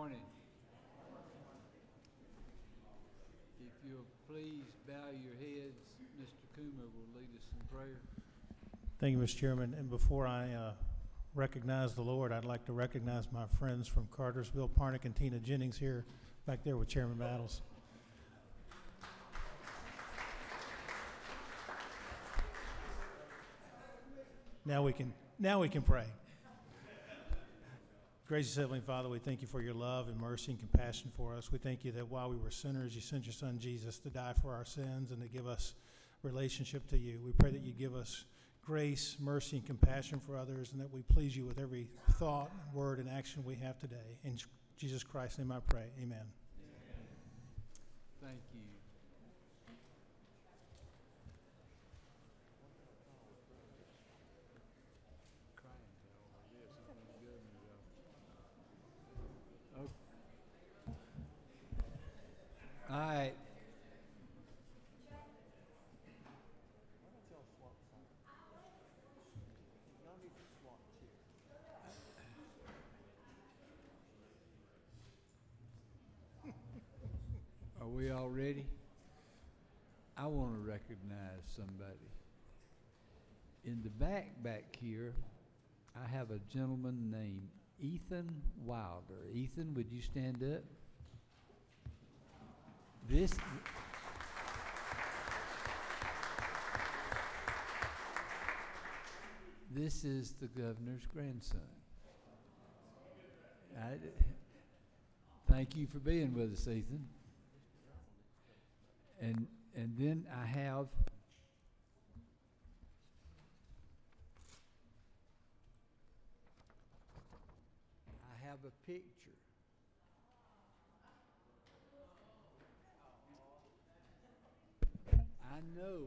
morning. If you'll please bow your heads, Mr. Coomer will lead us in prayer. Thank you, Mr. Chairman. And before I recognize the Lord, I'd like to recognize my friends from Cartersville, Parnick, and Tina Jennings here back there with Chairman Battles. Now we can pray. Gracious Heavenly Father, we thank you for your love and mercy and compassion for us. We thank you that while we were sinners, you sent your Son Jesus to die for our sins and to give us relationship to you. We pray that you give us grace, mercy, and compassion for others, and that we please you with every thought, word, and action we have today. In Jesus Christ's name I pray. Amen. Amen. Thank you. Oh. All right. Are we all ready? I want to recognize somebody. In the back here, I have a gentleman named Ethan Wilder. Ethan, would you stand up? This is the governor's grandson. Thank you for being with us, Ethan. And then I have a picture. I know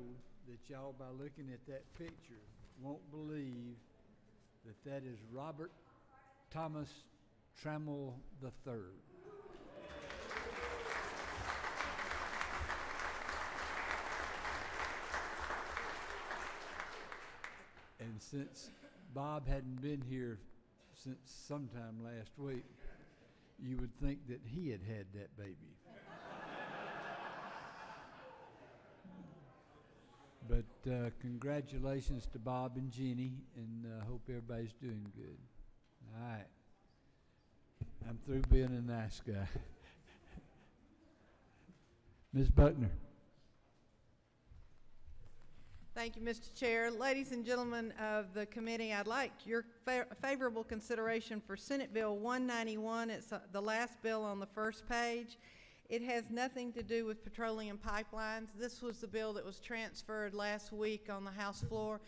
that y'all, by looking at that picture, won't believe that that is Robert Thomas Trammell III. And since Bob hadn't been here since sometime last week, you would think that he had had that baby. But congratulations to Bob and Jenny, and hope everybody's doing good. All right. I'm through being a nice guy. Ms. Buckner. Thank you, Mr. Chair. Ladies and gentlemen of the committee, I'd like your favorable consideration for Senate Bill 191. It's the last bill on the first page. It has nothing to do with petroleum pipelines. This was the bill that was transferred last week on the House floor.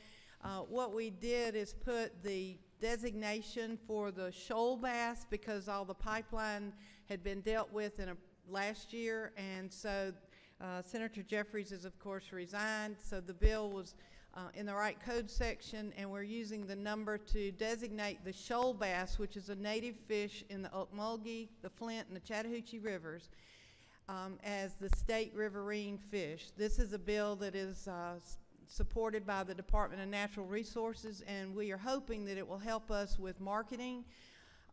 What we did is put the designation for the shoal bass because all the pipeline had been dealt with in last year, and so Senator Jeffries has, of course, resigned, so the bill was in the right code section, and we're using the number to designate the shoal bass, which is a native fish in the Ocmulgee, the Flint, and the Chattahoochee rivers, as the state riverine fish. This is a bill that is supported by the Department of Natural Resources, and we are hoping that it will help us with marketing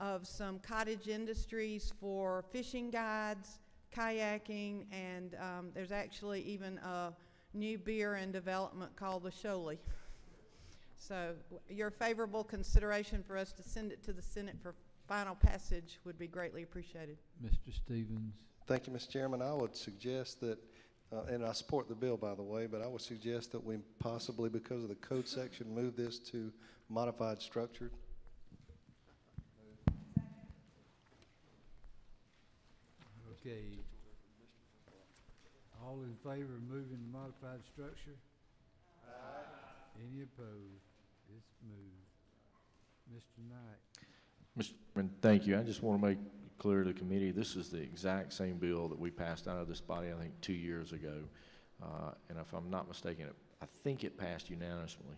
of some cottage industries for fishing guides, kayaking, and there's actually even a new beer in development called the Shoalie. So your favorable consideration for us to send it to the Senate for final passage would be greatly appreciated. Mr. Stevens. Thank you, Mr. Chairman. I would suggest that, and I support the bill, by the way, but I would suggest that we possibly, because of the code section, move this to modified structured. Okay. All in favor of moving the modified structure? Aye. Any opposed? It's moved. Mr. Knight. Mr. Chairman, thank you. I just want to make clear to the committee, this is the exact same bill that we passed out of this body, I think, 2 years ago. And if I'm not mistaken, I think it passed unanimously.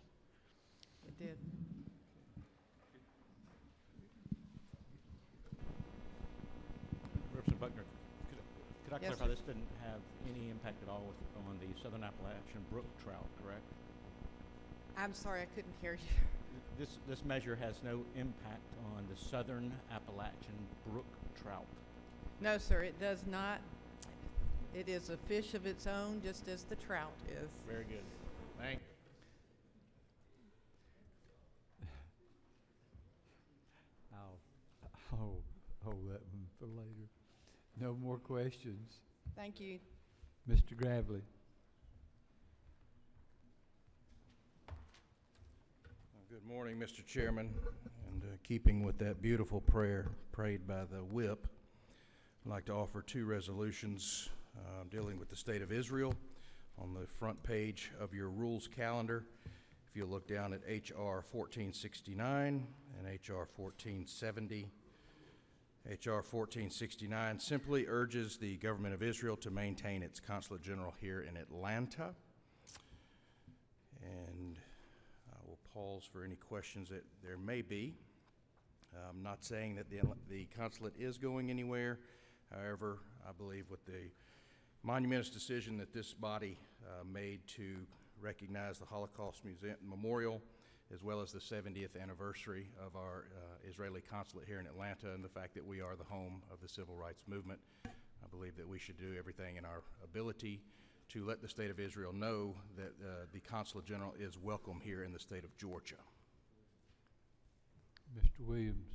It did. Representative Buckner, could I Yes, clarify, sir. this didn't have any impact at all on the Southern Appalachian brook trout, correct? I'm sorry, I couldn't hear you. This measure has no impact on the Southern Appalachian brook trout, No, sir, it does not. It is a fish of its own, just as the trout is. Very good. Thank you. I'll hold that one for later. No more questions. Thank you. Mr. Gravely. Good morning, Mr. Chairman, and keeping with that beautiful prayer prayed by the whip, I'd like to offer two resolutions dealing with the state of Israel on the front page of your rules calendar. If you look down at H.R. 1469 and H.R. 1470, H.R. 1469 simply urges the government of Israel to maintain its consulate general here in Atlanta. And I will pause for any questions that there may be. I'm not saying that the consulate is going anywhere. However, I believe with the monumentous decision that this body made to recognize the Holocaust Museum Memorial, as well as the 70th anniversary of our Israeli consulate here in Atlanta, and the fact that we are the home of the civil rights movement, I believe that we should do everything in our ability to let the state of Israel know that the Consulate General is welcome here in the state of Georgia. Mr. Williams.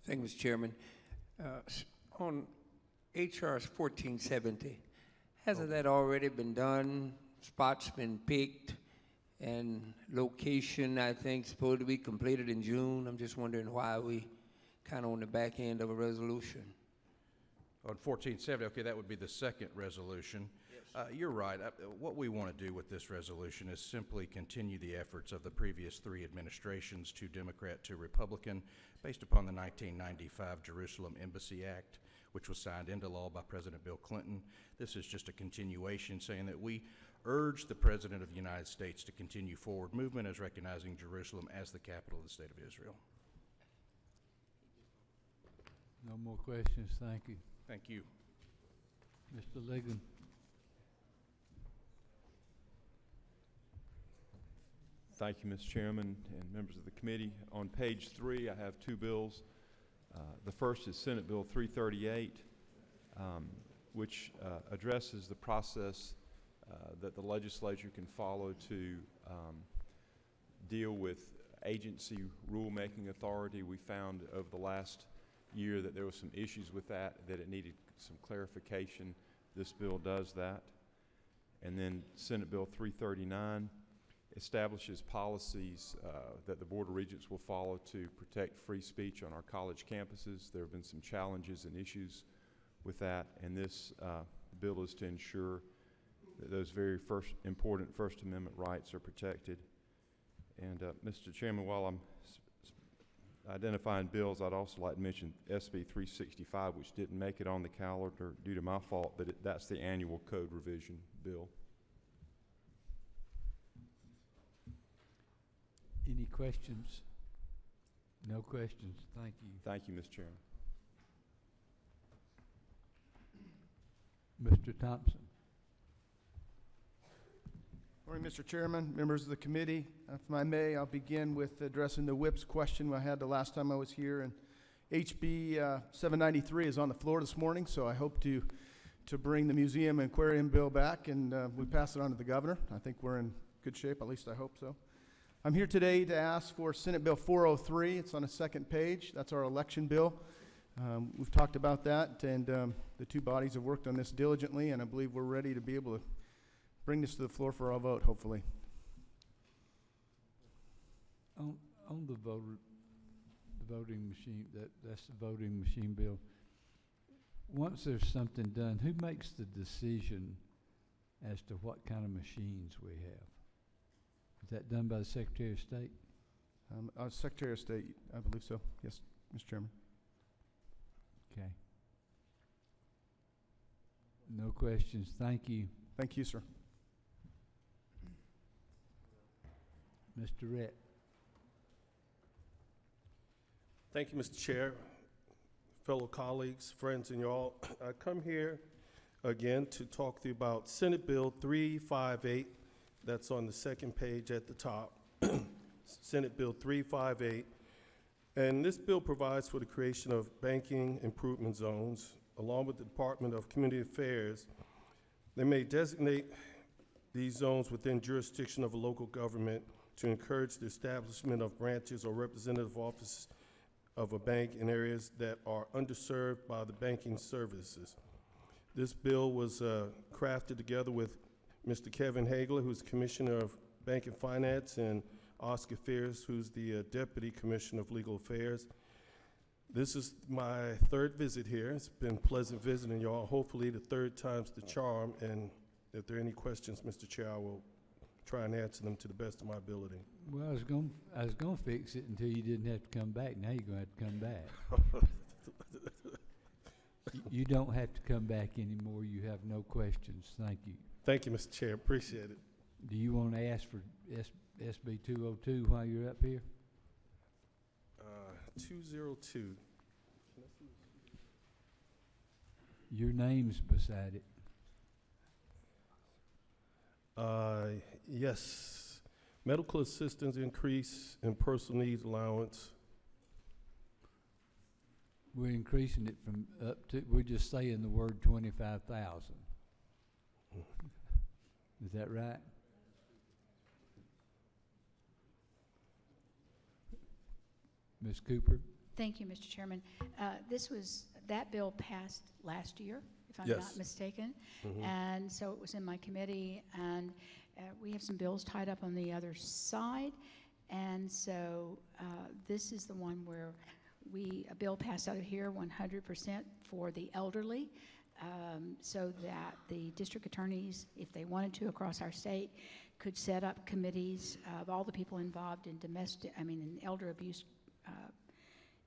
Thank you, Mr. Chairman. On H.R. 1470, hasn't that already been done? Spots been picked, and location, I think, supposed to be completed in June. I'm just wondering why we kind of on the back end of a resolution. On 1470, okay, that would be the second resolution. You're right. What we want to do with this resolution is simply continue the efforts of the previous three administrations, two Democrat, two Republican, based upon the 1995 Jerusalem Embassy Act, which was signed into law by President Bill Clinton. This is just a continuation saying that we urge the President of the United States to continue forward movement as recognizing Jerusalem as the capital of the state of Israel. No more questions. Thank you. Thank you. Mr. Ligon. Thank you, Mr. Chairman and members of the committee. On page 3, I have two bills. The first is Senate Bill 338, which addresses the process that the legislature can follow to deal with agency rulemaking authority. We found over the last year that there were some issues with that it needed some clarification. This bill does that. And then Senate Bill 339 establishes policies that the Board of Regents will follow to protect free speech on our college campuses. There have been some challenges and issues with that, and this bill is to ensure that those very important First Amendment rights are protected. And Mr. Chairman, while I'm identifying bills, I'd also like to mention SB 365, which didn't make it on the calendar due to my fault, but that's the annual code revision bill. Any questions? No questions. Thank you. Thank you, Mr. Chairman. Mr. Thompson. Morning, Mr. Chairman, members of the committee. If I may, I'll begin with addressing the whip's question I had the last time I was here. And HB 793 is on the floor this morning, so I hope to bring the museum and aquarium bill back, and we pass it on to the governor. I think we're in good shape, at least I hope so. I'm here today to ask for Senate Bill 403. It's on the second page. That's our election bill. We've talked about that, and the two bodies have worked on this diligently, and I believe we're ready to be able to bring this to the floor for our vote, hopefully. On the voting machine, that's the voting machine bill. Once there's something done, who makes the decision as to what kind of machines we have? Is that done by the Secretary of State? Secretary of State, I believe so. Yes, Mr. Chairman. Okay. No questions. Thank you. Thank you, sir. Mr. Rett. Thank you, Mr. Chair, fellow colleagues, friends, and y'all. I come here again to talk to you about Senate Bill 358. That's on the second page at the top. Senate Bill 358. And this bill provides for the creation of banking improvement zones along with the Department of Community Affairs, they may designate these zones within jurisdiction of a local government to encourage the establishment of branches or representative offices of a bank in areas that are underserved by the banking services. This bill was crafted together with Mr. Kevin Hagler, who's Commissioner of Bank and Finance, and Oscar Fierce, who's the Deputy Commissioner of Legal Affairs. This is my third visit here. It's been pleasant visiting y'all. Hopefully the third time's the charm, and if there are any questions, Mr. Chair, I will try and answer them to the best of my ability. Well, I was gonna fix it until you didn't have to come back. Now you're gonna have to come back. You don't have to come back anymore. You have no questions. Thank you. Thank you, Mr. Chair. Appreciate it. Do you want to ask for SB 202 while you're up here? 202. Your name's beside it. Yes. Medical assistance increase and personal needs allowance. We're increasing it from up to, we're just saying the word 25,000. Is that right? Ms. Cooper? Thank you, Mr. Chairman. That bill passed last year, if I'm Yes. not mistaken. Mhm. And so it was in my committee, and we have some bills tied up on the other side. And so this is the one where a bill passed out of here 100% for the elderly, so that the district attorneys, if they wanted to across our state, could set up committees of all the people involved in in elder abuse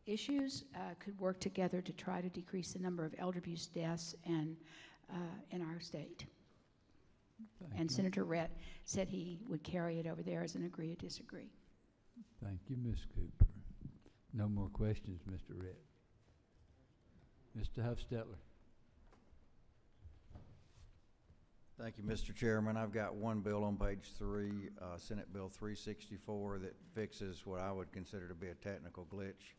issues, could work together to try to decrease the number of elder abuse deaths in our state. And Senator Rett said he would carry it over there as an agree or disagree. Thank you, Ms. Cooper. No more questions, Mr. Rett. Mr. Huffstetler. Thank you, Mr. Chairman. I've got one bill on page 3, Senate Bill 364, that fixes what I would consider to be a technical glitch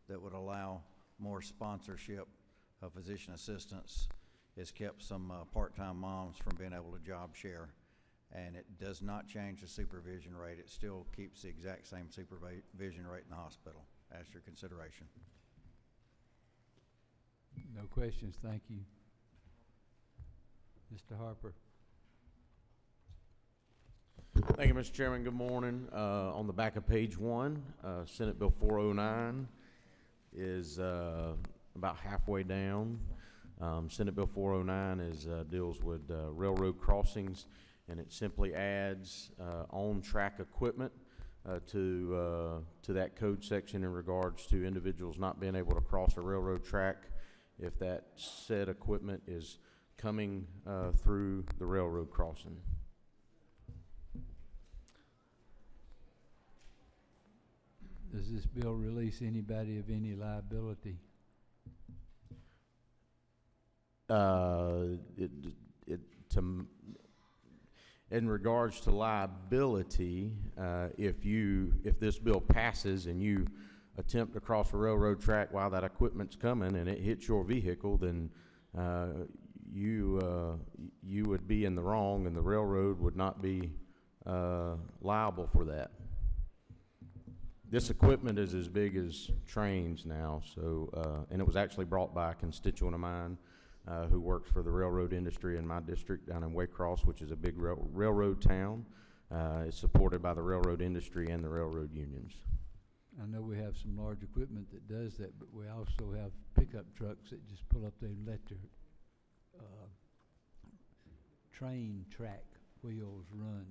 that would allow more sponsorship of physician assistants. It's kept some part-time moms from being able to job share, and it does not change the supervision rate. It still keeps the exact same supervision rate in the hospital. Ask your consideration. No questions, thank you. Mr. Harper. Thank you, Mr. Chairman. Good morning. On the back of page 1, Senate Bill 409 is about halfway down. Senate Bill 409 deals with railroad crossings, and it simply adds on-track equipment to that code section in regards to individuals not being able to cross a railroad track if that said equipment is coming through the railroad crossing. Does this bill release anybody of any liability? In regards to liability, if this bill passes and you attempt to cross a railroad track while that equipment's coming and it hits your vehicle, then you would be in the wrong, and the railroad would not be liable for that. This equipment is as big as trains now, so and it was actually brought by a constituent of mine who works for the railroad industry in my district down in Waycross, which is a big railroad town. It's supported by the railroad industry and the railroad unions. I know we have some large equipment that does that, but we also have pickup trucks that just pull up there and let their train track wheels run.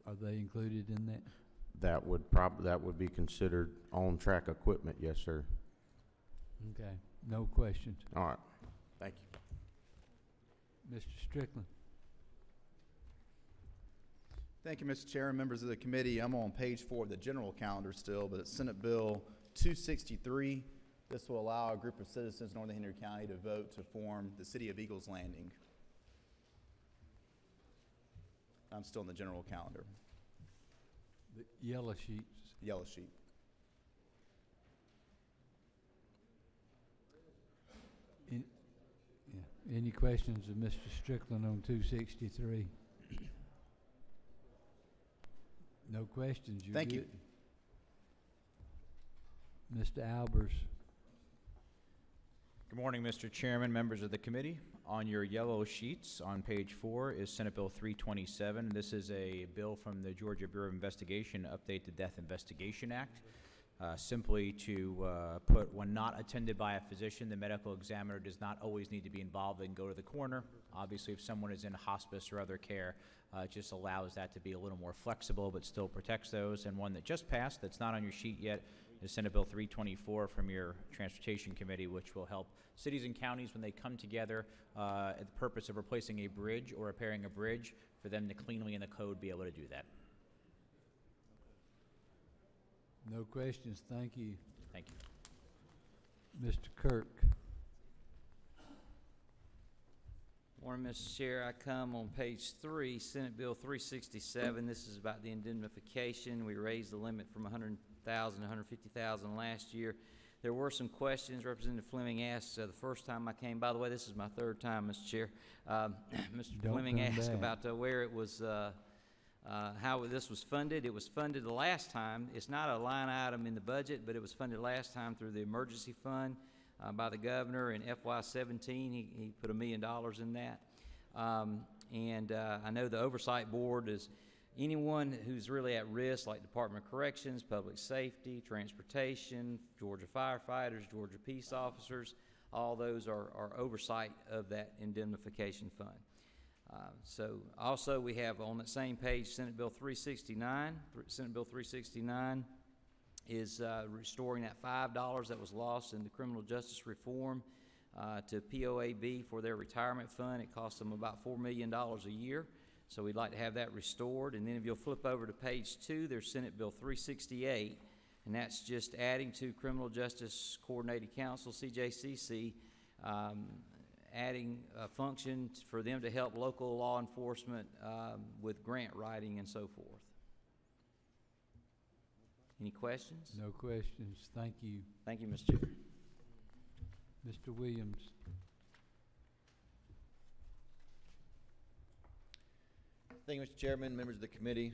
Are they included in that? That would be considered on-track equipment, yes, sir. Okay, no questions. All right, thank you. Mr. Strickland. Thank you, Mr. Chair and members of the committee. I'm on page 4 of the general calendar still, but it's Senate Bill 263. This will allow a group of citizens in Northern Henry County to vote to form the city of Eagles Landing. I'm still in the general calendar. The yellow sheets. Yellow sheet. Any questions of Mr. Strickland on 263? No questions, you're Thank you. good. Mr. Albers. Good morning, Mr. Chairman, members of the committee. On your yellow sheets on page 4 is Senate Bill 327. This is a bill from the Georgia Bureau of Investigation to update the Death Investigation Act. Simply to put, when not attended by a physician, the medical examiner does not always need to be involved. They can go to the coroner. Obviously, if someone is in hospice or other care, it just allows that to be a little more flexible, but still protects those. And one that just passed, that's not on your sheet yet, is Senate Bill 324 from your Transportation Committee, which will help cities and counties when they come together at the purpose of replacing a bridge or repairing a bridge, for them to cleanly in the code be able to do that. No questions, thank you. Thank you. Mr. Kirk. Morning, Mr. Chair. I come on page 3, Senate Bill 367. This is about the indemnification. We raised the limit from $100,000 to $150,000 last year. There were some questions Representative Fleming asked the first time I came. By the way, this is my third time, Mr. Chair. Mr. Fleming asked about where it was, how this was funded. It was funded the last time. It's not a line item in the budget, but it was funded last time through the emergency fund by the governor in FY17. He put $1 million in that. I know the oversight board is anyone who's really at risk, like Department of Corrections, Public Safety, Transportation, Georgia firefighters, Georgia peace officers. All those are oversight of that indemnification fund. So also we have on that same page Senate Bill 369. Senate Bill 369 is restoring that $5 that was lost in the criminal justice reform to POAB for their retirement fund. It costs them about $4 million a year. So we'd like to have that restored. And then if you'll flip over to page 2, there's Senate Bill 368, and that's just adding to Criminal Justice Coordinating Council, CJCC, adding a function for them to help local law enforcement with grant writing and so forth. Any questions? No questions, thank you. Thank you, Mr. Chair. Mr. Williams. Thank you, Mr. Chairman, members of the committee.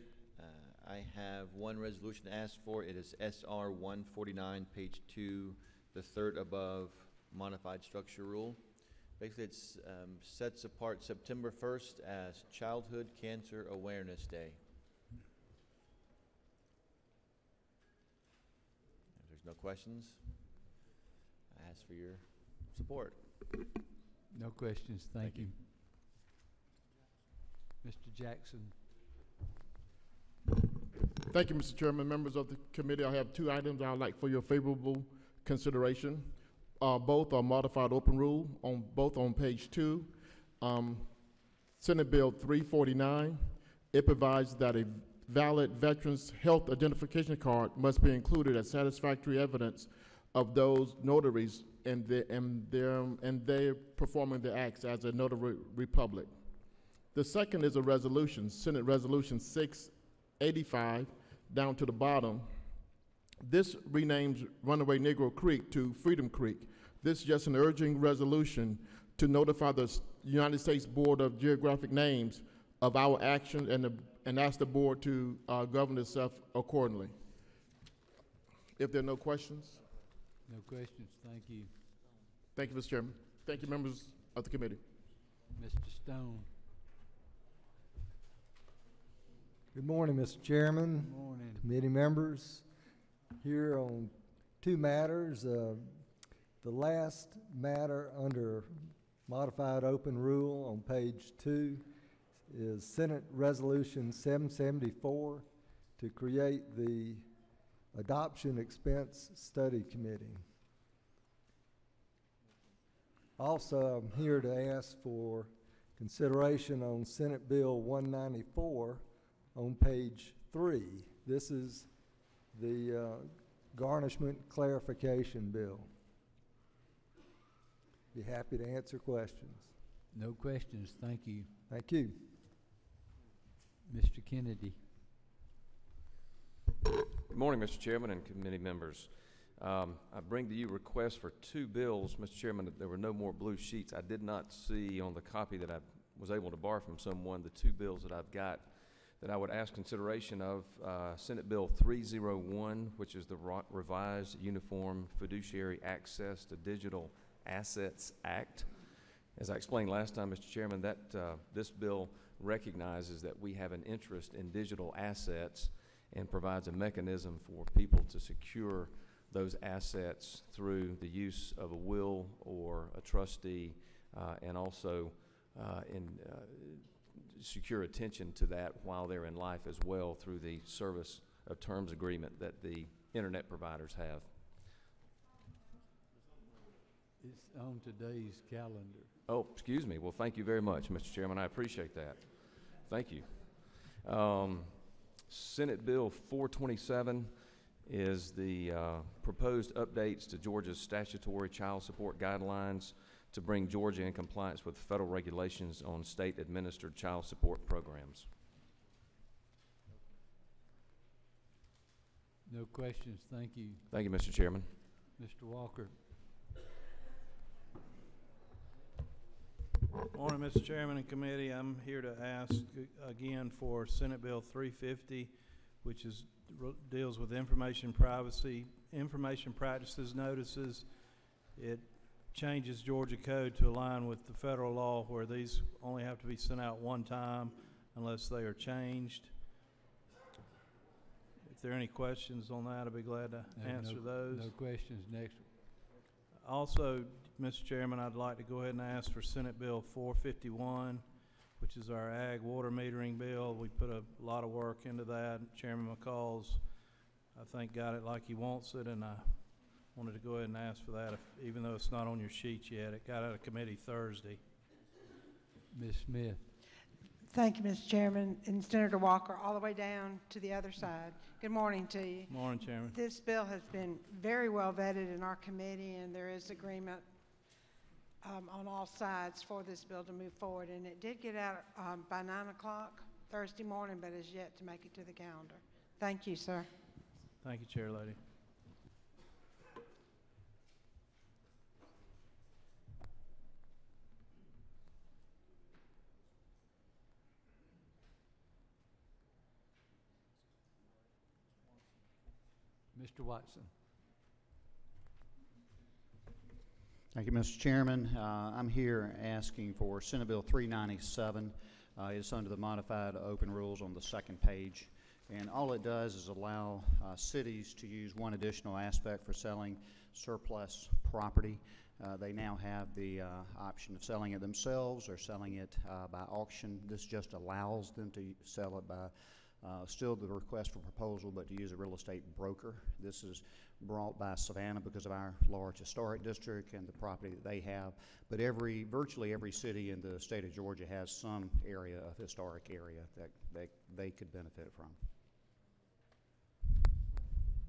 I have one resolution to ask for. It is SR 149, page 2, the third above, modified structure rule. Basically, it sets apart September 1st as Childhood Cancer Awareness Day. If there's no questions, I ask for your support. No questions, thank you. Mr. Jackson. Thank you, Mr. Chairman. Members of the committee, I have 2 items I would like for your favorable consideration. Both are modified open rule, both on page 2. Senate Bill 349, it provides that a valid veteran's health identification card must be included as satisfactory evidence of those notaries and they're performing the acts as a notary republic. The second is a resolution, Senate Resolution 685, down to the bottom. This renames Runaway Negro Creek to Freedom Creek. This is just an urging resolution to notify the United States Board of Geographic Names of our action and ask the board to govern itself accordingly. If there are no questions. No questions, thank you. Thank you, Mr. Chairman. Thank you, members of the committee. Mr. Stone. Good morning, Mr. Chairman. Good morning. Committee members. Here on 2 matters. The last matter under modified open rule on page 2 is Senate Resolution 774 to create the Adoption Expense Study Committee. Also, I'm here to ask for consideration on Senate Bill 194 on page 3. This is the garnishment clarification bill. Be happy to answer questions. No questions, thank you. Thank you. Mr. Kennedy. Good morning, Mr. Chairman and committee members. I bring to you requests for two bills, Mr. Chairman. That there were no more blue sheets. I did not see on the copy that I was able to borrow from someone the two bills that I've got that I would ask consideration of. Senate Bill 301, which is the Revised Uniform Fiduciary Access to Digital Assets Act. As I explained last time, Mr. Chairman, that this bill recognizes that we have an interest in digital assets and provides a mechanism for people to secure those assets through the use of a will or a trustee, and also secure attention to that while they're in life as well through the service of terms agreement that the internet providers have. It's on today's calendar. Oh, excuse me. Well, thank you very much, Mr. Chairman. I appreciate that. Thank you. Senate Bill 427 is the proposed updates to Georgia's statutory child support guidelines to bring Georgia in compliance with federal regulations on state-administered child support programs. No questions. Thank you. Thank you, Mr. Chairman. Mr. Walker. Morning, Mr. Chairman and committee. I'm here to ask again for Senate Bill 350, which deals with information privacy, information practices notices. It changes Georgia code to align with the federal law where these only have to be sent out one time unless they are changed. If there are any questions on that, I'd be glad to answer those. No questions. Next. Also, Mr. Chairman, I'd like to go ahead and ask for Senate Bill 451, which is our ag water metering bill. We put a lot of work into that. Chairman McCall's, I think, got it like he wants it, and I wanted to go ahead and ask for that, even though it's not on your sheet yet. It got out of committee Thursday. Ms. Smith. Thank you, Mr. Chairman, and Senator Walker, all the way down to the other side. Good morning to you. Morning, Chairman. This bill has been very well vetted in our committee, and there is agreement on all sides for this bill to move forward. And it did get out by 9 o'clock Thursday morning, but is yet to make it to the calendar. Thank you, sir. Thank you, Chair Lady. Mr. Watson. Thank you, Mr. Chairman. I'm here asking for Senate Bill 397. It's under the modified open rules on the second page. And all it does is allow cities to use one additional aspect for selling surplus property. They now have the option of selling it themselves or selling it by auction. This just allows them to sell it by still the request for proposal, but to use a real estate broker. This is brought by Savannah because of our large historic district and the property that they have. But virtually every city in the state of Georgia has some area of historic area that they could benefit from.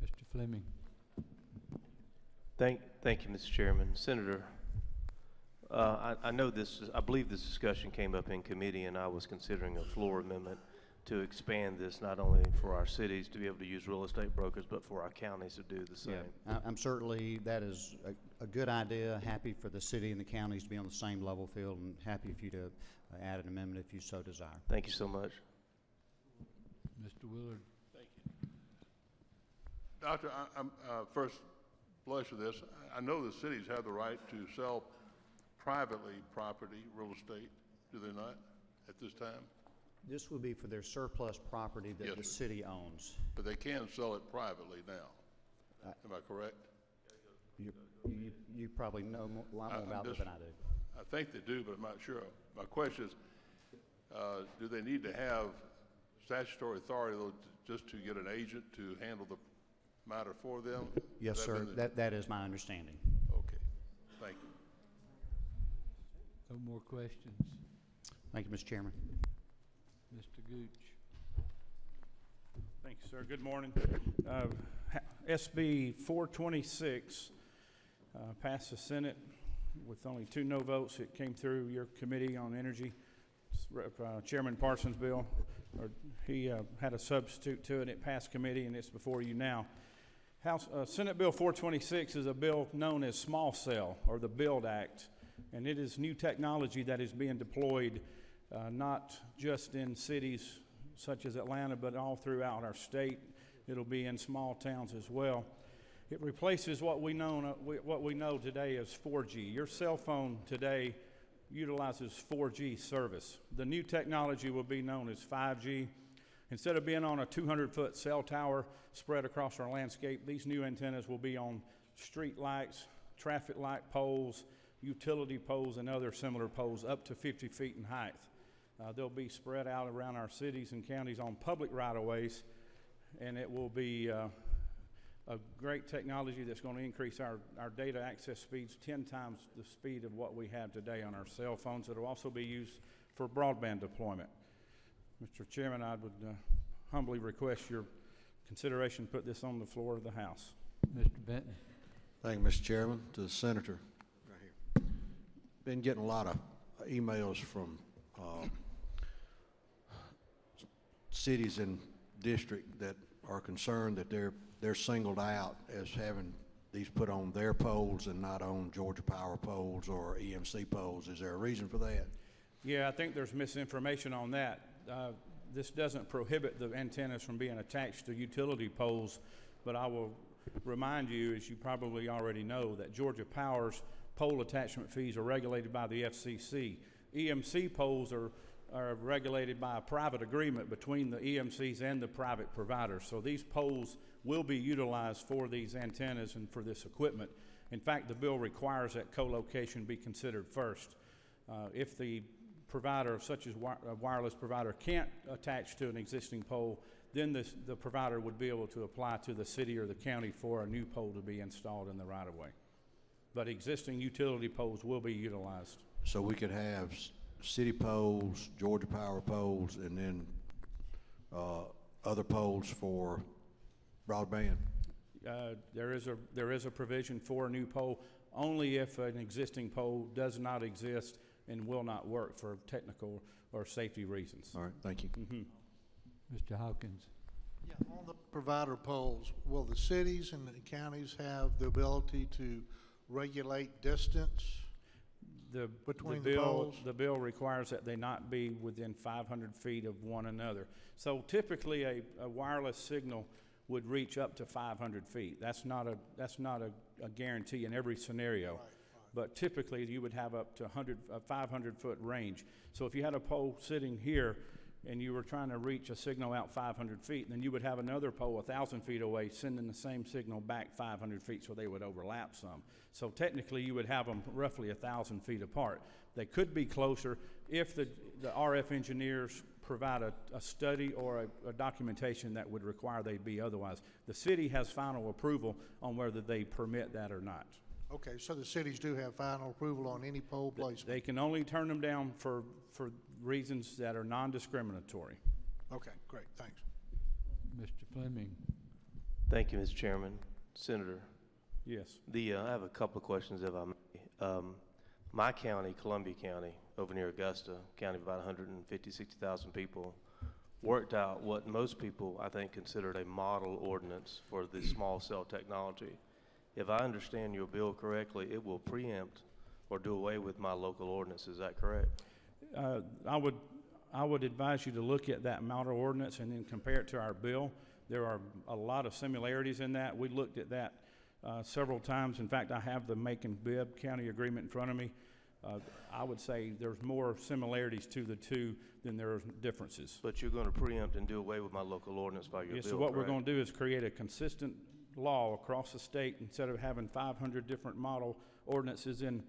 Mr. Fleming. Thank you, Mr. Chairman. Senator, I know I believe this discussion came up in committee, and I was considering a floor amendment to expand this not only for our cities to be able to use real estate brokers, but for our counties to do the same. Yeah, I'm certainly, that is a good idea. Happy for the city and the counties to be on the same level field, and happy for you to add an amendment if you so desire. Thank you so much. Mr. Willard. Thank you. Doctor, I'm first blush of this. I know the cities have the right to sell privately property, real estate, do they not, at this time? This would be for their surplus property that the city owns. But they can sell it privately now. Am I correct? You probably know a lot more about it than I do. I think they do, but I'm not sure. My question is, do they need to have statutory authority just to get an agent to handle the matter for them? Yes, sir. That is my understanding. Okay. Thank you. No more questions. Thank you, Mr. Chairman. Mr. Gooch. Thank you, sir. Good morning. SB 426 passed the Senate with only 2 no votes. It came through your committee on energy. Chairman Parsons' bill, he had a substitute to it. It passed committee, and it's before you now. Senate Bill 426 is a bill known as Small Cell, or the BUILD Act, and it is new technology that is being deployed not just in cities such as Atlanta, but all throughout our state. It'll be in small towns as well. It replaces what we know today as 4G. Your cell phone today utilizes 4G service. The new technology will be known as 5G. Instead of being on a 200-foot cell tower spread across our landscape, these new antennas will be on street lights, traffic light poles, utility poles, and other similar poles up to 50 feet in height. They'll be spread out around our cities and counties on public right-of-ways, and it will be a great technology that's going to increase our data access speeds 10 times the speed of what we have today on our cell phones. It will also be used for broadband deployment. Mr. Chairman, I would humbly request your consideration to put this on the floor of the House. Mr. Benton. Thank you, Mr. Chairman. To the Senator, right here. Been getting a lot of emails from cities and district that are concerned that they're singled out as having these put on their poles and not on Georgia Power poles or EMC poles. Is there a reason for that? Yeah, I think there's misinformation on that. This doesn't prohibit the antennas from being attached to utility poles, but I will remind you, as you probably already know, that Georgia Power's pole attachment fees are regulated by the FCC. EMC poles are regulated by a private agreement between the EMCs and the private providers. So these poles will be utilized for these antennas and for this equipment. In fact, the bill requires that co-location be considered first. If the provider, such as a wireless provider, can't attach to an existing pole, then the provider would be able to apply to the city or the county for a new pole to be installed in the right-of-way. But existing utility poles will be utilized. So we could have city poles, Georgia Power poles, and then other poles for broadband? There is a provision for a new pole only if an existing pole does not exist and will not work for technical or safety reasons. All right, thank you. Mr. Hawkins. Yeah, on the provider poles, will the cities and the counties have the ability to regulate distance between the poles? The bill requires that they not be within 500 feet of one another. So typically a wireless signal would reach up to 500 feet. That's not a guarantee in every scenario. Right. But typically you would have up to a 500-foot range. So if you had a pole sitting here and you were trying to reach a signal out 500 feet, then you would have another pole 1,000 feet away sending the same signal back 500 feet, so they would overlap some. So technically you would have them roughly 1,000 feet apart. They could be closer if the RF engineers provide a study or a documentation that would require they be otherwise. The city has final approval on whether they permit that or not. Okay, so the cities do have final approval on any pole placement? They can only turn them down for reasons that are non-discriminatory. Okay, great, thanks. Mr. Fleming. Thank you, Mr. Chairman. Senator. Yes. I have a couple of questions, if I may. My county, Columbia County, over near Augusta, county of about 60,000 people, worked out what most people, I think, considered a model ordinance for the small cell technology. If I understand your bill correctly, it will preempt or do away with my local ordinance. Is that correct? I would advise you to look at that model ordinance and then compare it to our bill. There are a lot of similarities in that. We looked at that several times. In fact, I have the Macon-Bibb County agreement in front of me. I would say there's more similarities to the two than there are differences. But you're going to preempt and do away with my local ordinance by your bill, so what correct? we're going to do is create a consistent law across the state. Instead of having 500 different model ordinances in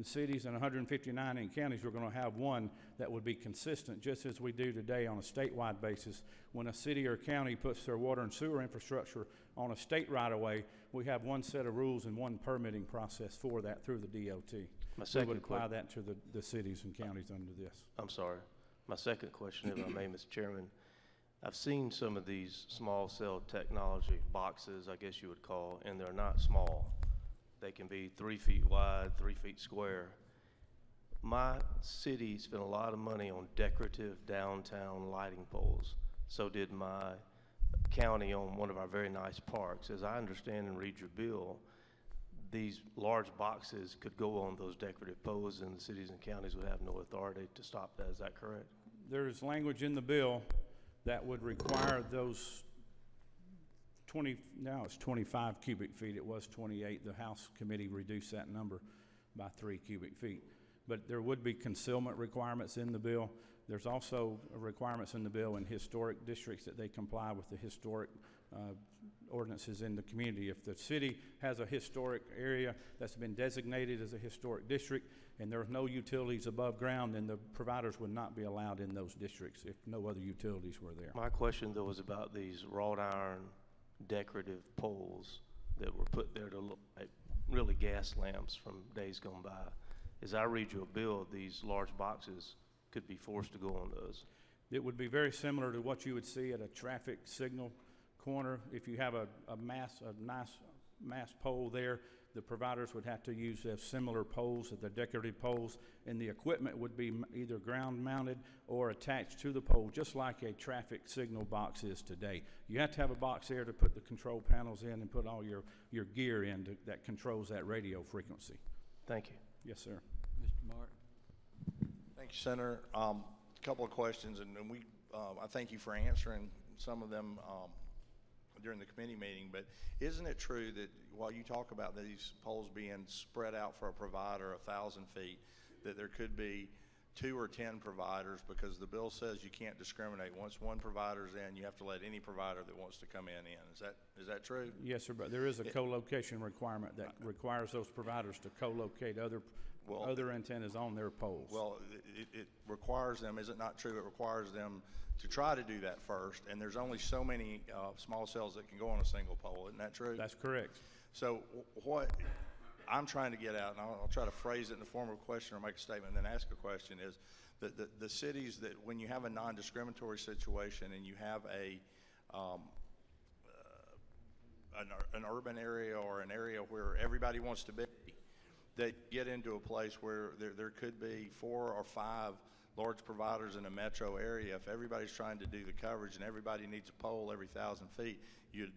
cities and 159 in counties, we're going to have one that would be consistent, just as we do today on a statewide basis. When a city or county puts their water and sewer infrastructure on a state right-of-way, we have one set of rules and one permitting process for that through the DOT. We would apply that to the cities and counties under this. I'm sorry. My second question, if I may, Mr. Chairman. I've seen some of these small cell technology boxes, I guess you would call, and they're not small. They can be 3 feet wide, 3 feet square. My city spent a lot of money on decorative downtown lighting poles. So did my county on one of our very nice parks. As I understand and read your bill, these large boxes could go on those decorative poles, and the cities and counties would have no authority to stop that. Is that correct? There's language in the bill that would require those 20, now it's 25 cubic feet. It was 28. The House committee reduced that number by 3 cubic feet. But there would be concealment requirements in the bill. There's also requirements in the bill in historic districts that they comply with the historic ordinances in the community. If the city has a historic area that's been designated as a historic district and there are no utilities above ground, then the providers would not be allowed in those districts if no other utilities were there. My question, though, was about these wrought iron decorative poles that were put there to look like really gas lamps from days gone by. As I read your bill, these large boxes could be forced to go on those. It would be very similar to what you would see at a traffic signal corner. If you have a nice mass pole there, the providers would have to use similar poles, the decorative poles, and the equipment would be either ground mounted or attached to the pole, just like a traffic signal box is today. You have to have a box there to put the control panels in and put all your gear in that controls that radio frequency. Thank you. Yes, sir. Mr. Martin. Thank you, Senator. A couple of questions, and I thank you for answering some of them during the committee meeting, but isn't it true that while you talk about these poles being spread out for a provider 1,000 feet, that there could be 2 or 10 providers, because the bill says you can't discriminate. Once one provider's in, you have to let any provider that wants to come in. Is that true? Yes, sir, but there is a co-location requirement that requires those providers to co-locate other antennas on their poles. Well, it requires them, is it not true? It requires them to try to do that first, and there's only so many small cells that can go on a single pole. Isn't that true? That's correct. So what I'm trying to get out, and I'll try to phrase it in the form of a question or make a statement and then ask a question, is that the cities that when you have a non-discriminatory situation and you have an urban area or an area where everybody wants to be, they get into a place where there could be 4 or 5 large providers in a metro area. If everybody's trying to do the coverage and everybody needs a pole every 1,000 feet, you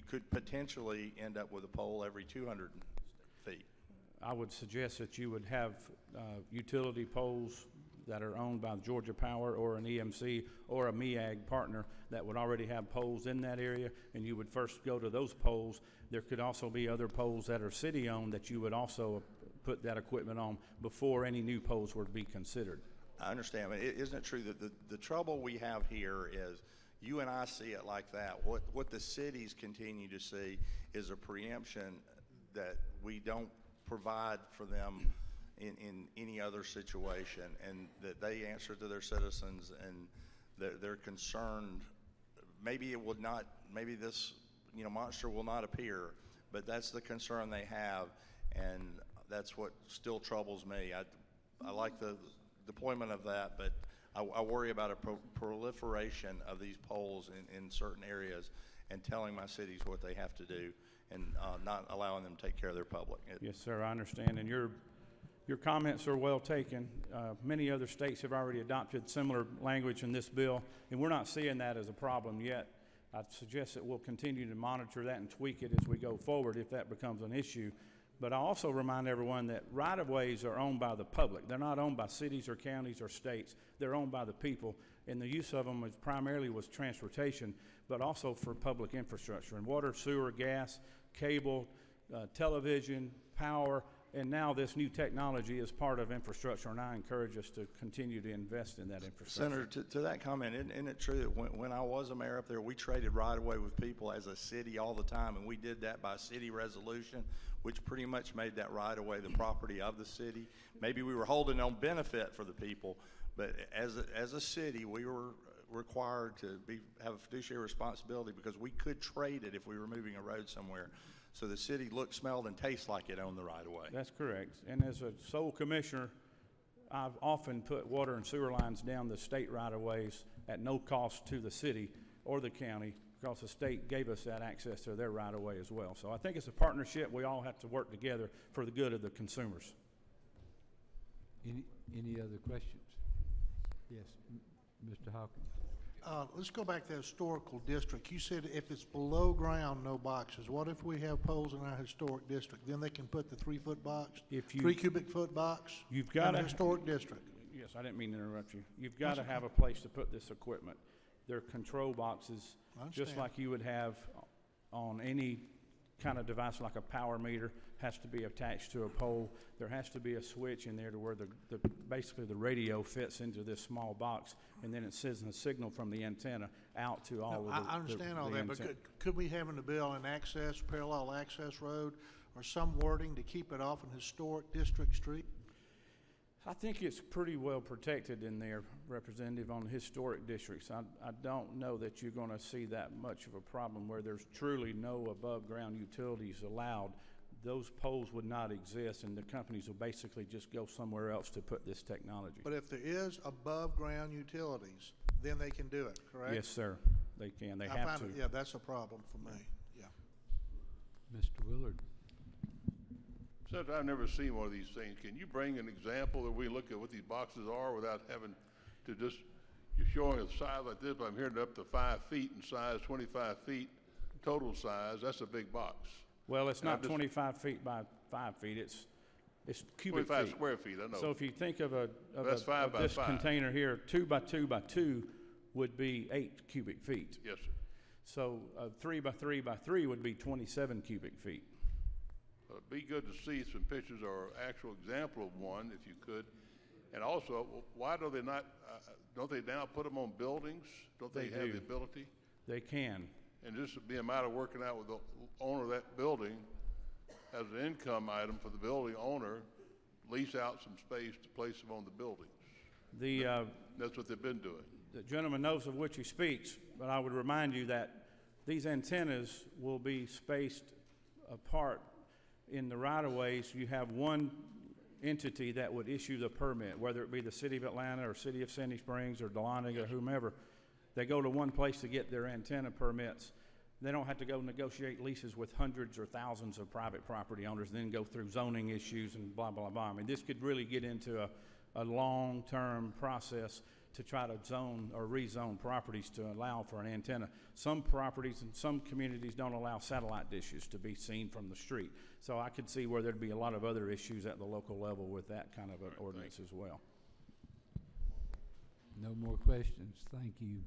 could potentially end up with a pole every 200 feet. I would suggest that you would have utility poles that are owned by Georgia Power or an EMC or a MEAG partner that would already have poles in that area, and you would first go to those poles. There could also be other poles that are city-owned that you would also put that equipment on before any new poles were to be considered. I understand, but isn't it true that the trouble we have here is you and I see it like that. What the cities continue to see is a preemption that we don't provide for them in any other situation, and that they answer to their citizens, and they're concerned. Maybe it would not, maybe this monster will not appear, but that's the concern they have, and that's what still troubles me. I like the deployment of that, but I worry about a proliferation of these poles in certain areas and telling my cities what they have to do and not allowing them to take care of their public. Yes, sir, I understand, and your comments are well taken. Many other states have already adopted similar language in this bill, and we're not seeing that as a problem yet. I'd suggest that we'll continue to monitor that and tweak it as we go forward if that becomes an issue. But I also remind everyone that right-of-ways are owned by the public. They're not owned by cities or counties or states. They're owned by the people, and the use of them is primarily was transportation, but also for public infrastructure and water, sewer, gas, cable, television, power, and now this new technology is part of infrastructure, and I encourage us to continue to invest in that infrastructure. Senator, to that comment, isn't it true that when I was a mayor up there, we traded right-of-way with people as a city all the time, and we did that by city resolution, which pretty much made that right-of-way the property of the city? Maybe we were holding on benefit for the people, but as a city, we were required to have a fiduciary responsibility because we could trade it if we were moving a road somewhere. So the city looked, smelled, and tastes like it owned the right-of-way. That's correct. And as a sole commissioner, I've often put water and sewer lines down the state right-of-ways at no cost to the city or the county because the state gave us that access to their right-of-way as well. So I think it's a partnership. We all have to work together for the good of the consumers. Any other questions? Yes, Mr. Hawkins. let's go back to the historical district. You said if it's below ground, no boxes. What if we have poles in our historic district? Then they can put the 3-foot box, If you- 3 cubic foot box You've in got the to. historic district. Yes, I didn't mean to interrupt you. You've got to have a place to put this equipment. They're control boxes, I just understand. like you would have on any kind of device, like a power meter, has to be attached to a pole. There has to be a switch in there to where basically the radio fits into this small box, and then it sends a signal from the antenna out to all No, of the I understand all the that, but antenna. could we have in the bill an access, parallel access road or some wording to keep it off an historic district street? I think it's pretty well protected in there, Representative, on historic districts. I don't know that you're going to see that much of a problem where there's truly no above-ground utilities allowed. Those poles would not exist, and the companies will basically just go somewhere else to put this technology. But if there is above-ground utilities, then they can do it, correct? Yes, sir. They can. They I have find to. it- Yeah, that's a problem for me, yeah. Mr. Willard. Since I've never seen one of these things, can you bring an example that we look at what these boxes are without having to just, you're showing a size like this, but I'm hearing up to 5 feet in size, 25 feet total size, that's a big box. Well, it's And I'm not just- 25 feet by 5 feet. It's cubic 25 feet. square feet, I know. So if you think of That's 5 by this 5. container here, 2 by 2 by 2 would be 8 cubic feet. Yes, sir. So 3 by 3 by 3 would be 27 cubic feet. It'd be good to see some pictures or actual example of one, if you could. And also, why do they not, don't they now put them on buildings? Don't they They have do. the ability? They can. And this would be a matter of working out with the owner of that building as an income item for the building owner, lease out some space to place them on the buildings. That's what they've been doing. The gentleman knows of which he speaks, but I would remind you that these antennas will be spaced apart in the right-of-ways. You have one entity that would issue the permit, whether it be the City of Atlanta or City of Sandy Springs or Dahlonega or whomever. They go to one place to get their antenna permits. They don't have to go negotiate leases with hundreds or thousands of private property owners, then go through zoning issues and blah, blah, blah. I mean, this could really get into a long-term process to try to zone or rezone properties to allow for an antenna. Some properties and some communities don't allow satellite dishes to be seen from the street. So I could see where there'd be a lot of other issues at the local level with that kind of an ordinance as well. No more questions. Thank you.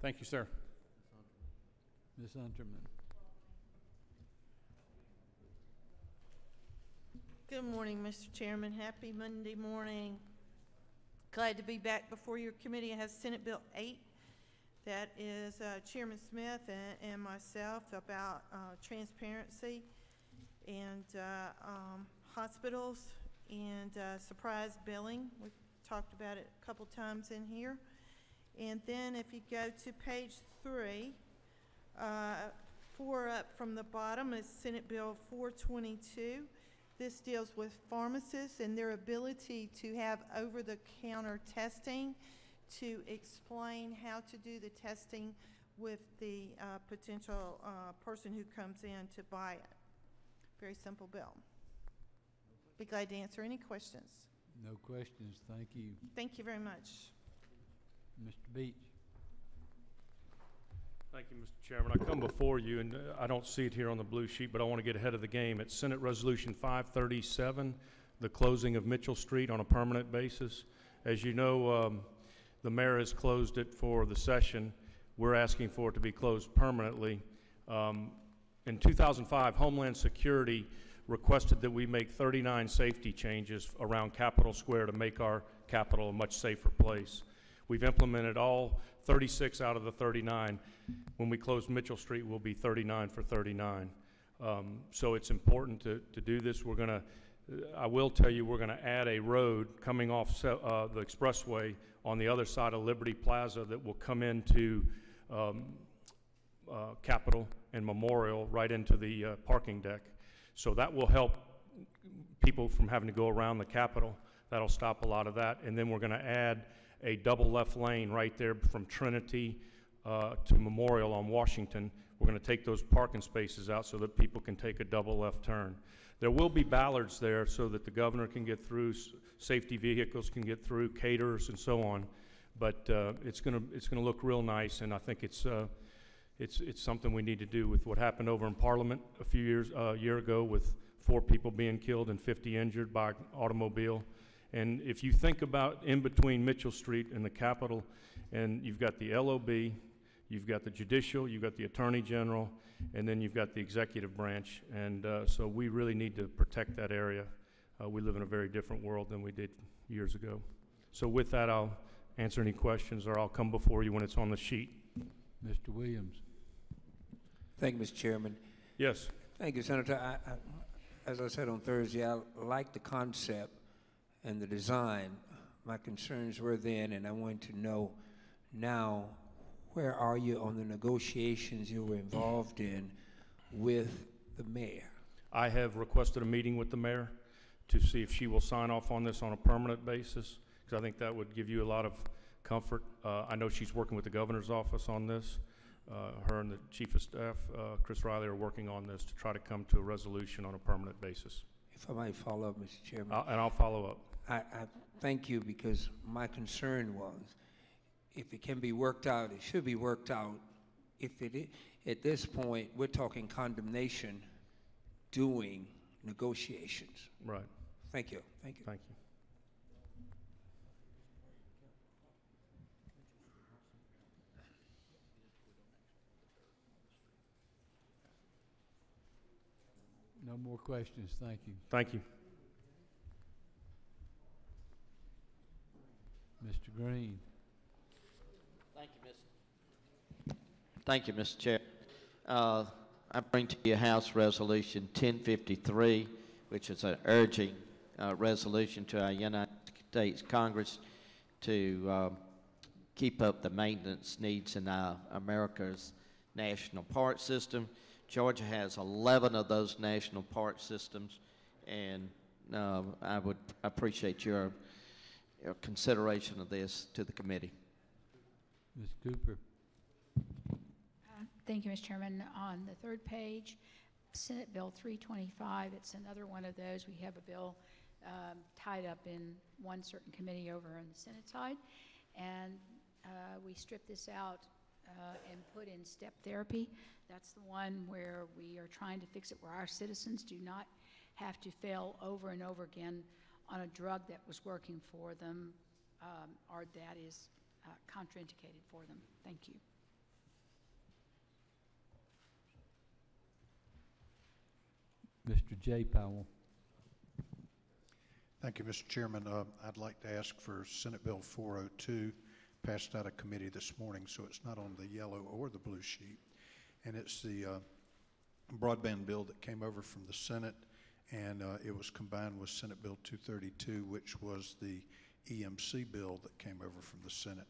Thank you, sir. Ms. Unterman. Good morning, Mr. Chairman. Happy Monday morning. Glad to be back before your committee. It has Senate Bill 8. That is Chairman Smith and myself about transparency and hospitals and surprise billing. We've talked about it a couple times in here. And then if you go to page 3, 4 up from the bottom is Senate Bill 422. This deals with pharmacists and their ability to have over-the-counter testing, to explain how to do the testing with the potential person who comes in to buy it. Very simple bill. Be glad to answer any questions. No questions. Thank you. Thank you very much. Mr. Beach. Thank you, Mr. Chairman. I come before you, and I don't see it here on the blue sheet, but I want to get ahead of the game. It's Senate Resolution 537, the closing of Mitchell Street on a permanent basis. As you know, the mayor has closed it for the session. We're asking for it to be closed permanently. In 2005, Homeland Security requested that we make 39 safety changes around Capitol Square to make our Capitol a much safer place. We've implemented all 36 out of the 39. When we close Mitchell Street, we'll be 39 for 39. So it's important to do this. We're going to, I will tell you, we're going to add a road coming off the expressway on the other side of Liberty Plaza that will come into Capitol and Memorial right into the parking deck. So that will help people from having to go around the Capitol. That'll stop a lot of that. And then we're going to add a double left lane right there from Trinity to Memorial on Washington. We're going to take those parking spaces out so that people can take a double left turn. There will be ballards there so that the governor can get through, safety vehicles can get through, caterers and so on. But it's gonna look real nice, and I think it's something we need to do with what happened over in Parliament a year ago with 4 people being killed and 50 injured by automobile. And if you think about in between Mitchell Street and the Capitol, and you've got the LOB, you've got the judicial, you've got the Attorney General, and then you've got the executive branch. And so we really need to protect that area. We live in a very different world than we did years ago. So with that, I'll answer any questions, or I'll come before you when it's on the sheet. Mr. Williams. Thank you, Mr. Chairman. Yes. Thank you, Senator. As I said on Thursday, I like the concept and the design. My concerns were then, and I want to know now, where are you on the negotiations you were involved in with the mayor? I have requested a meeting with the mayor to see if she will sign off on this on a permanent basis, because I think that would give you a lot of comfort. I know she's working with the governor's office on this. Her and the chief of staff, Chris Riley, are working on this to try to come to a resolution on a permanent basis. If I might follow up, Mr. Chairman. And I'll follow up. I thank you, because my concern was, if it can be worked out, it should be worked out. If it at this point, we're talking condemnation, doing negotiations. Right. Thank you. Thank you. Thank you. No more questions. Thank you. Thank you. Mr. Green. Thank you, Mr. Chair. I bring to you House Resolution 1053, which is an urging resolution to our United States Congress to keep up the maintenance needs in America's national park system. Georgia has 11 of those national park systems, and I would appreciate your consideration of this to the committee. Ms. Cooper. Thank you, Mr. Chairman. On the third page, Senate Bill 325, it's another one of those. We have a bill tied up in one certain committee over on the Senate side, and we stripped this out and put in step therapy. That's the one where we are trying to fix it, where our citizens do not have to fail over and over again on a drug that was working for them or that is contraindicated for them. Thank you. Mr. J. Powell. Thank you, Mr. Chairman. I'd like to ask for Senate Bill 402, passed out of committee this morning, so it's not on the yellow or the blue sheet. And it's the broadband bill that came over from the Senate, and it was combined with Senate Bill 232, which was the EMC bill that came over from the Senate.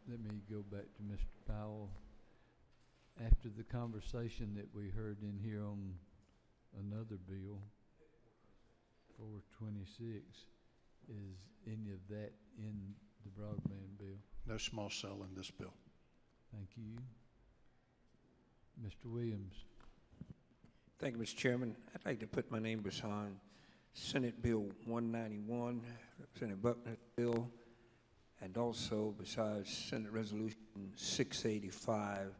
Let me go back to Mr. Powell. After the conversation that we heard in here on another bill, 426, is any of that in the broadband bill? No small cell in this bill. Thank you. Mr. Williams. Thank you, Mr. Chairman. I'd like to put my name behind Senate Bill 191, Representative Buckner's bill, and also besides Senate Resolution 685,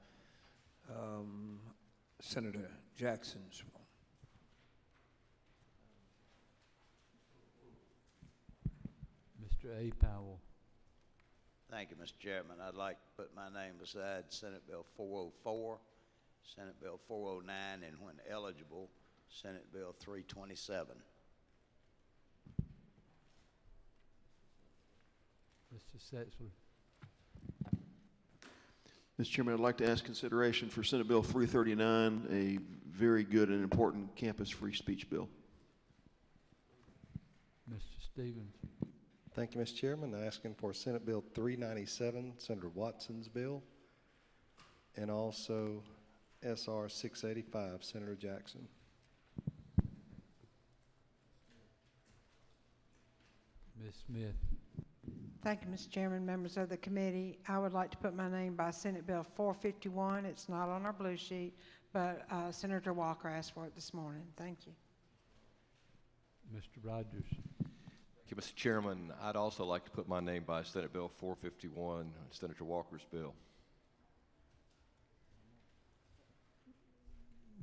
Senator Jackson's. Mr. A. Powell. Thank you, Mr. Chairman. I'd like to put my name beside Senate Bill 404, Senate Bill 409, and when eligible, Senate Bill 327. Mr. Setzler. Mr. Chairman, I'd like to ask consideration for Senate Bill 339, a very good and important campus free speech bill. Mr. Stevens. Thank you, Mr. Chairman. I'm asking for Senate Bill 397, Senator Watson's bill, and also SR 685, Senator Jackson. Ms. Smith. Thank you, Mr. Chairman, members of the committee. I would like to put my name by Senate Bill 451. It's not on our blue sheet, but Senator Walker asked for it this morning. Thank you. Mr. Rogers. Thank you, Mr. Chairman. I'd also like to put my name by Senate Bill 451, Senator Walker's bill.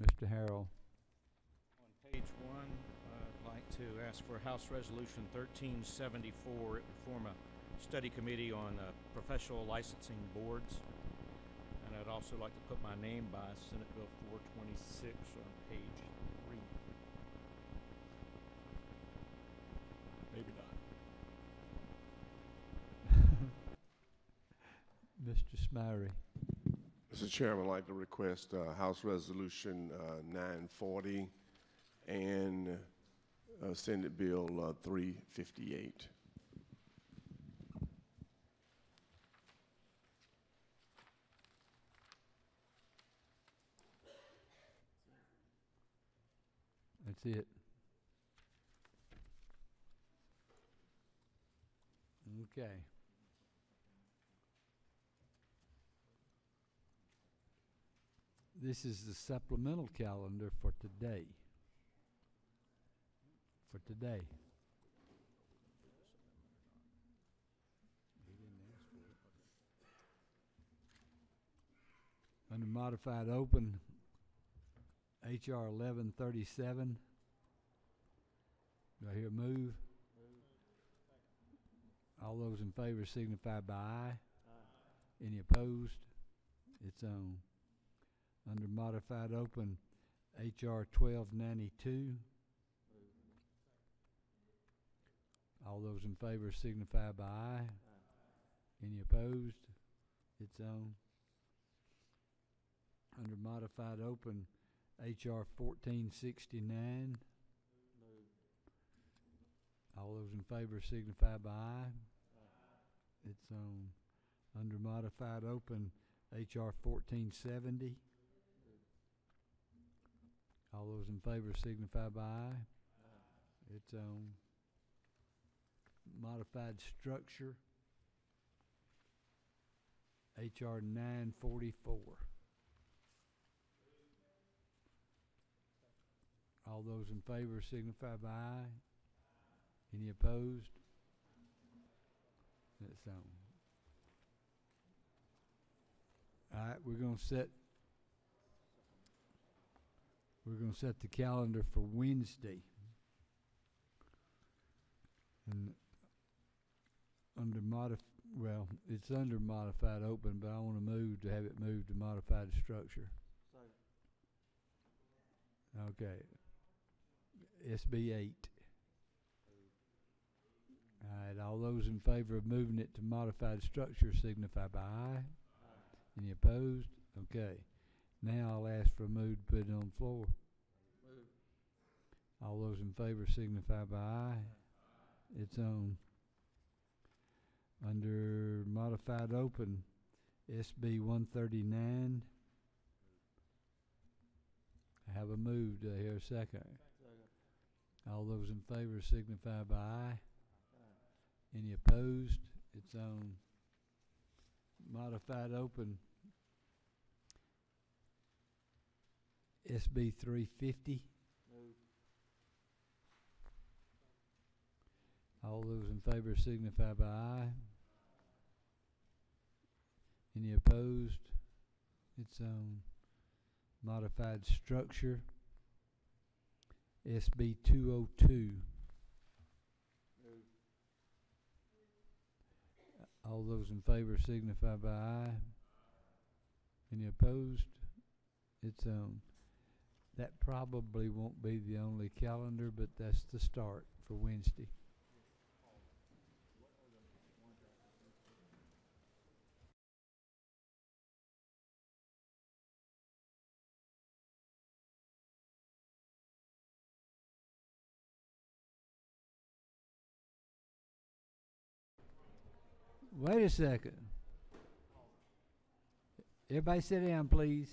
Mr. Harrell. On page 1, I'd like to ask for House Resolution 1374. It would form a study committee on professional licensing boards. And I'd also like to put my name by Senate Bill 426 on page 3. Maybe not. Mr. Smyrie. Mr. Chairman, I'd like to request House Resolution 940 and Senate Bill 358. That's it. Okay. This is the supplemental calendar for today. For today. Under modified open, HR 1137. Do I hear a move? All those in favor signify by aye. Any opposed? It's on. Under modified open, HR 1292. All those in favor signify by aye. Any opposed? It's on. Under modified open, HR 1469. All those in favor signify by aye. It's on. Under modified open, HR 1470. All those in favor signify by aye. It's on. Modified structure, HR 944. All those in favor signify by aye. Any opposed? That's on. All right, we're going to set the calendar for Wednesday. And under it's under modified open, but I want to have it moved to modified structure. Okay. SB 8. All right, all those in favor of moving it to modified structure signify by aye. Any opposed? Okay. Now I'll ask for a move to put it on the floor. All those in favor signify by aye. It's on. Under modified open, SB 139. I have a move. Do I hear a second? All those in favor signify by aye. Any opposed? It's on. Modified open, SB 350. All those in favor signify by aye. Any opposed? It's on. Modified structure, SB 202. All those in favor signify by aye. Any opposed? It's on. That probably won't be the only calendar, but that's the start for Wednesday. Wait a second. Everybody sit down, please.